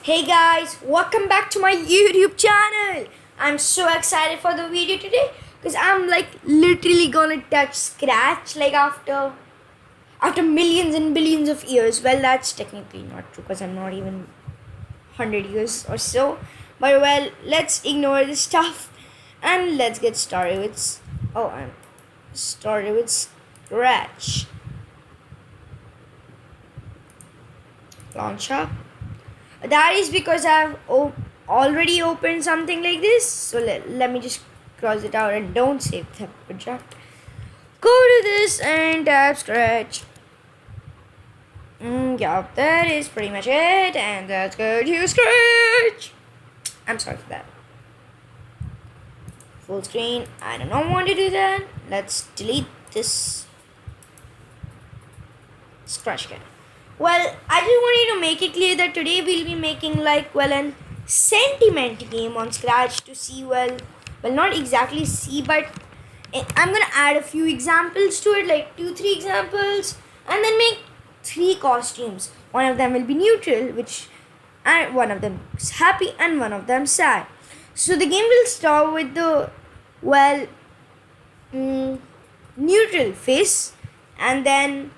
Hey guys, welcome back to my YouTube channel. I'm so excited for the video today because I'm like literally gonna touch scratch like after millions and billions of years. Well, that's technically not true because I'm not even 100 years or so. But well, let's ignore this stuff and let's get started with I'm started with scratch. Launch up. That is because I've already opened something like this. So let me just cross it out and don't save the project. Go to this and tap scratch. Yeah, that is pretty much it. And that's good. You scratch. I'm sorry for that. Full screen. I don't want to do that. Let's delete this scratch again. Well, I just wanted to make it clear that today we'll be making an sentiment game on Scratch to see not exactly see, but I'm gonna add a few examples to it, like 2-3 examples, and then make 3 costumes. One of them will be neutral, and one of them is happy, and one of them sad. So the game will start with the neutral face, and then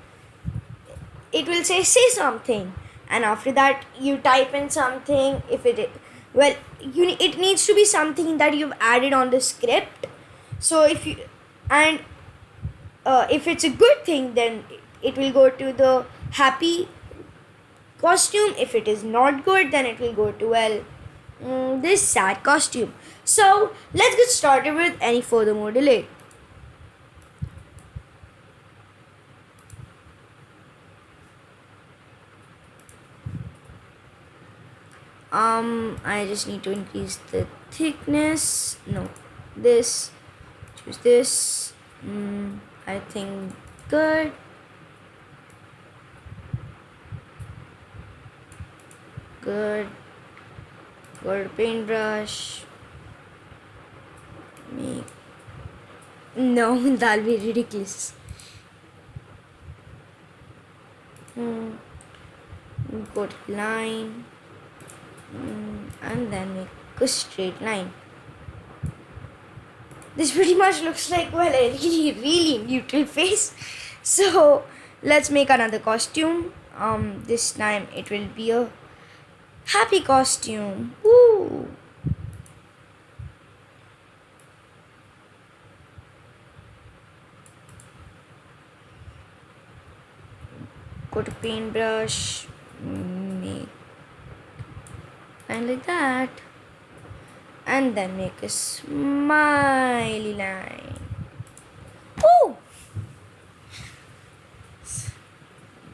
it will say something, and after that you type in something. If it it needs to be something that you've added on the script. So if it's a good thing, then it will go to the happy costume. If it is not good, then it will go to this sad costume. So let's get started with any further more delay. I just need to increase the thickness. No, this. Choose this. I think good. Good. Go to paintbrush. No, that'll be ridiculous. Go to line. And then make a straight line. This pretty much looks like a really neutral face. So let's make another costume. This time it will be a happy costume. Woo! Go to paintbrush. Make and like that, and then make a smiley line. Ooh!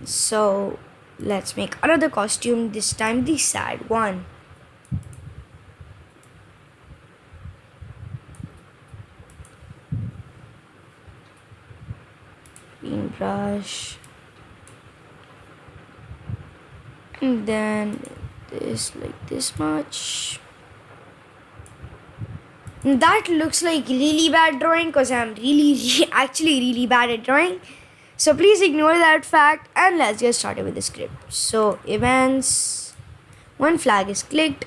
So let's make another costume, this time the sad one. Paintbrush, and then this like this much. That looks like really bad drawing because I'm actually really bad at drawing. So please ignore that fact and let's get started with the script. So events, one flag is clicked.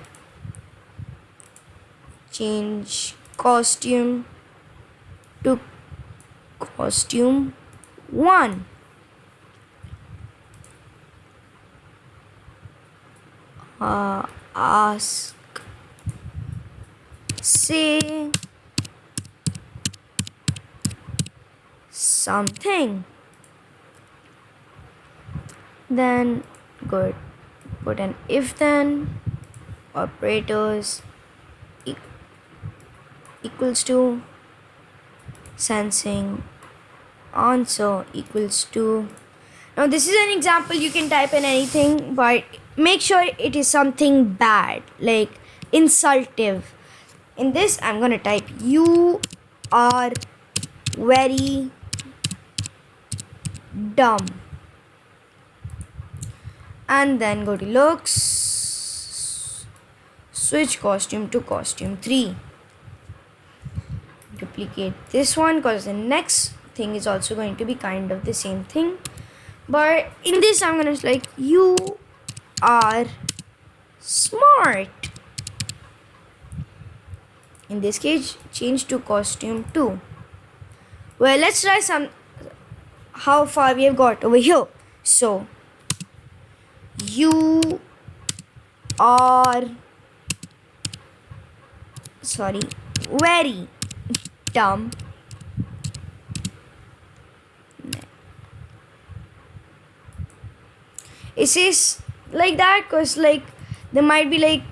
Change costume to costume 1. Ask, say something, then good, put an if then operators equals to sensing answer equals to. Now this is an example, you can type in anything, but make sure it is something bad, like insultive. In this, I'm gonna type you are very dumb. And then go to looks, switch costume to costume 3. Duplicate this one because the next thing is also going to be kind of the same thing. But in this, I'm gonna you are Smart. In this case, change to costume 2. Well, let's try how far we have got over here. So, you are very dumb. It says like that because like there might be like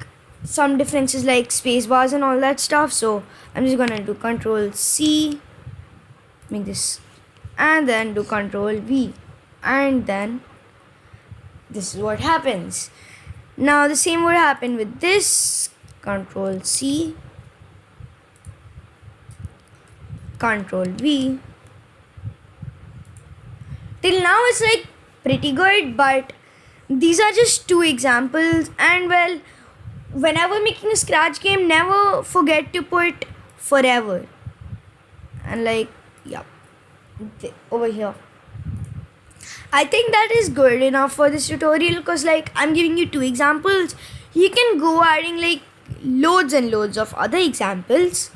some differences like space bars and all that stuff. So I'm just gonna do Control C, make this, and then do Control V, and then this is what happens. Now the same would happen with this. Control C, Control V. Till now it's like pretty good, but these are just 2 examples. And well, whenever making a scratch game, never forget to put forever. And like, yeah, over here. I think that is good enough for this tutorial because like I'm giving you 2 examples. You can go adding like loads and loads of other examples.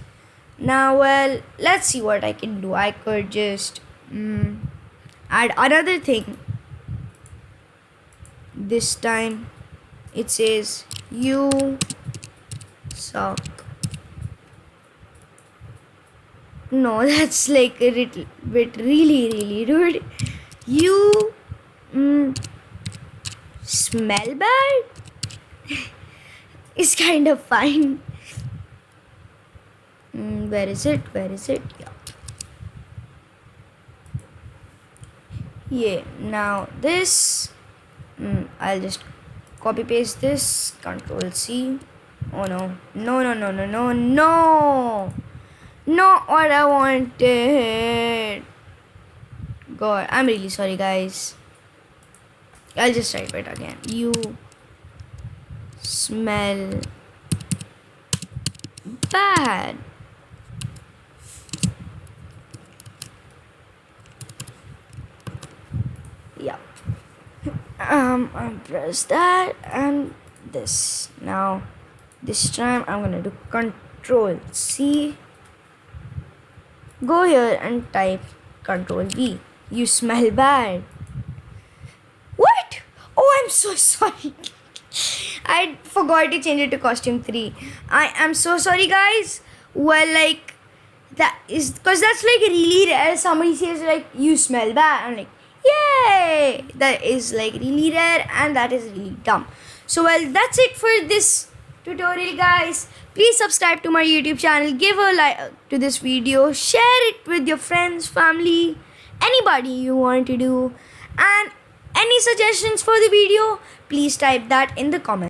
Now, well, let's see what I can do. I could just add another thing. This time it says you suck. No, that's like a little bit really rude. You smell bad. It's kind of fine. Where is it? Yeah, now this I'll just copy paste this. Control C. Oh no, not what I wanted. God, I'm really sorry guys. I'll just type it again. You smell bad. Yeah. I'll press that and this. Now this time I'm gonna do Control C. Go here and type Control V. You smell bad. What? Oh, I'm so sorry. I forgot to change it to costume 3. I am so sorry guys. Well, like that is because that's like really rare. Somebody says like you smell bad. I'm like, yay! That is like really rare and that is really dumb. So well, that's it for this tutorial guys. Please subscribe to my YouTube channel, give a like to this video, share it with your friends, family, anybody you want to do, and any suggestions for the video, please type that in the comments.